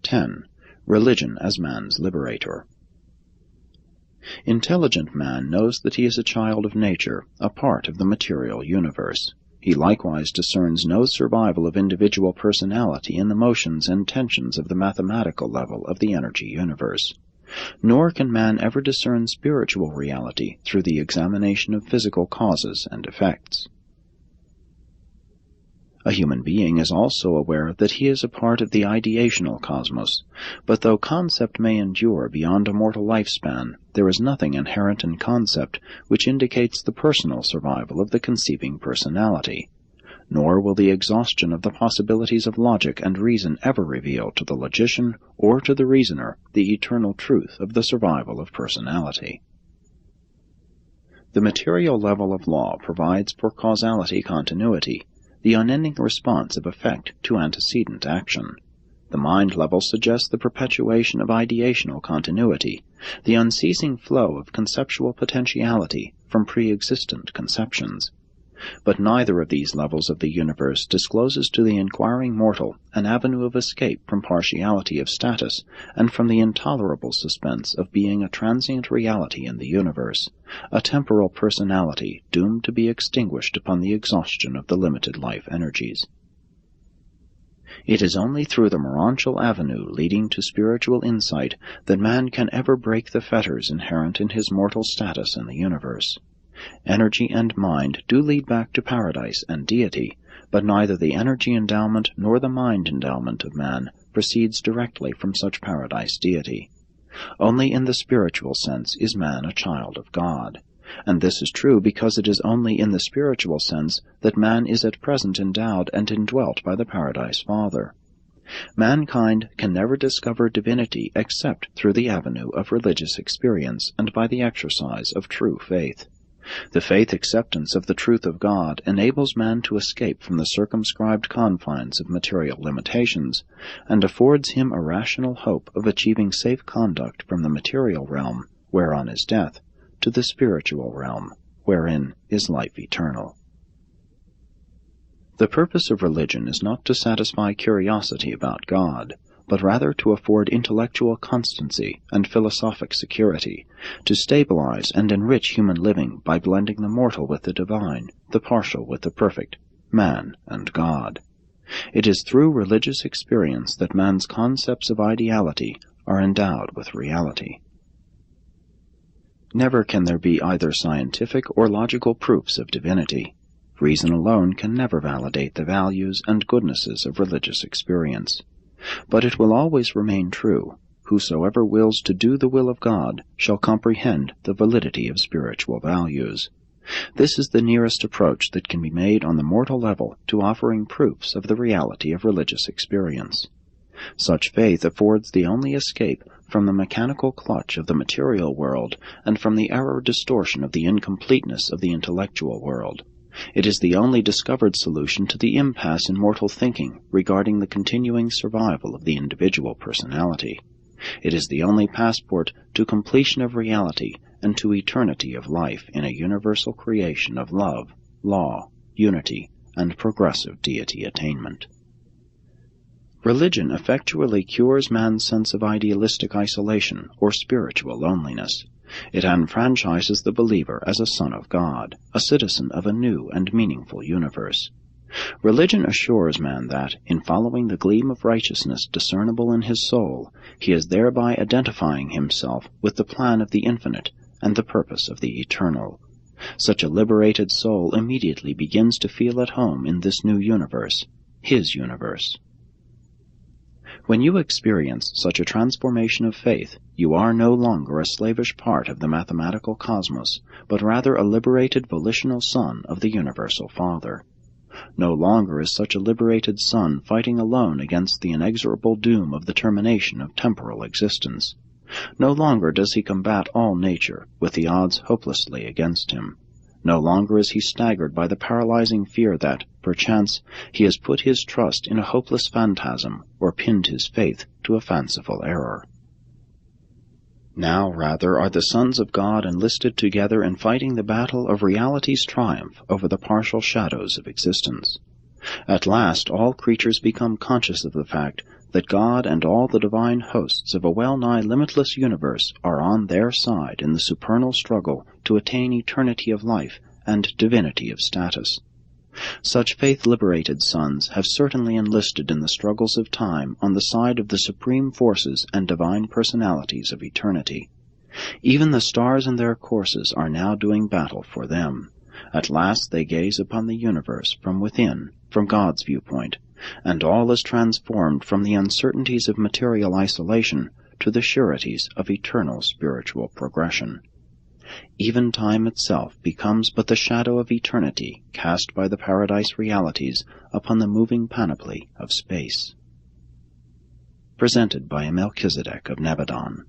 10. Religion as man's liberator. Intelligent man knows that he is a child of nature, a part of the material universe. He likewise discerns no survival of individual personality in the motions and tensions of the mathematical level of the energy universe. Nor can man ever discern spiritual reality through the examination of physical causes and effects. A human being is also aware that he is a part of the ideational cosmos, but though concept may endure beyond a mortal lifespan, there is nothing inherent in concept which indicates the personal survival of the conceiving personality. Nor will the exhaustion of the possibilities of logic and reason ever reveal to the logician or to the reasoner the eternal truth of the survival of personality. The material level of law provides for causality continuity, the unending response of effect to antecedent action. The mind level suggests the perpetuation of ideational continuity, the unceasing flow of conceptual potentiality from pre-existent conceptions. But neither of these levels of the universe discloses to the inquiring mortal an avenue of escape from partiality of status and from the intolerable suspense of being a transient reality in the universe, a temporal personality doomed to be extinguished upon the exhaustion of the limited life energies. It is only through the morontial avenue leading to spiritual insight that man can ever break the fetters inherent in his mortal status in the universe. Energy and mind do lead back to paradise and deity, but neither the energy endowment nor the mind endowment of man proceeds directly from such paradise deity. Only in the spiritual sense is man a child of God, and this is true because it is only in the spiritual sense that man is at present endowed and indwelt by the Paradise Father. Mankind can never discover divinity except through the avenue of religious experience and by the exercise of true faith. The faith acceptance of the truth of God enables man to escape from the circumscribed confines of material limitations, and affords him a rational hope of achieving safe conduct from the material realm, whereon is death, to the spiritual realm, wherein is life eternal. The purpose of religion is not to satisfy curiosity about God, but rather to afford intellectual constancy and philosophic security, to stabilize and enrich human living by blending the mortal with the divine, the partial with the perfect, man and God. It is through religious experience that man's concepts of ideality are endowed with reality. Never can there be either scientific or logical proofs of divinity. Reason alone can never validate the values and goodnesses of religious experience. But it will always remain true, whosoever wills to do the will of God shall comprehend the validity of spiritual values. This is the nearest approach that can be made on the mortal level to offering proofs of the reality of religious experience. Such faith affords the only escape from the mechanical clutch of the material world and from the error distortion of the incompleteness of the intellectual world. It is the only discovered solution to the impasse in mortal thinking regarding the continuing survival of the individual personality. It is the only passport to completion of reality and to eternity of life in a universal creation of love, law, unity, and progressive deity attainment. Religion effectually cures man's sense of idealistic isolation or spiritual loneliness. It enfranchises the believer as a son of God, a citizen of a new and meaningful universe. Religion assures man that, in following the gleam of righteousness discernible in his soul, he is thereby identifying himself with the plan of the infinite and the purpose of the eternal. Such a liberated soul immediately begins to feel at home in this new universe, his universe. When you experience such a transformation of faith, you are no longer a slavish part of the mathematical cosmos, but rather a liberated volitional son of the universal Father. No longer is such a liberated son fighting alone against the inexorable doom of the termination of temporal existence. No longer does he combat all nature, with the odds hopelessly against him. No longer is he staggered by the paralyzing fear that, perchance, he has put his trust in a hopeless phantasm or pinned his faith to a fanciful error. Now, rather, are the sons of God enlisted together in fighting the battle of reality's triumph over the partial shadows of existence. At last, all creatures become conscious of the fact that God and all the divine hosts of a well-nigh limitless universe are on their side in the supernal struggle to attain eternity of life and divinity of status. Such faith-liberated sons have certainly enlisted in the struggles of time on the side of the supreme forces and divine personalities of eternity. Even the stars in their courses are now doing battle for them. At last they gaze upon the universe from within, from God's viewpoint, and all is transformed from the uncertainties of material isolation to the sureties of eternal spiritual progression. Even time itself becomes but the shadow of eternity cast by the paradise realities upon the moving panoply of space. Presented by Melchizedek of Nebadon.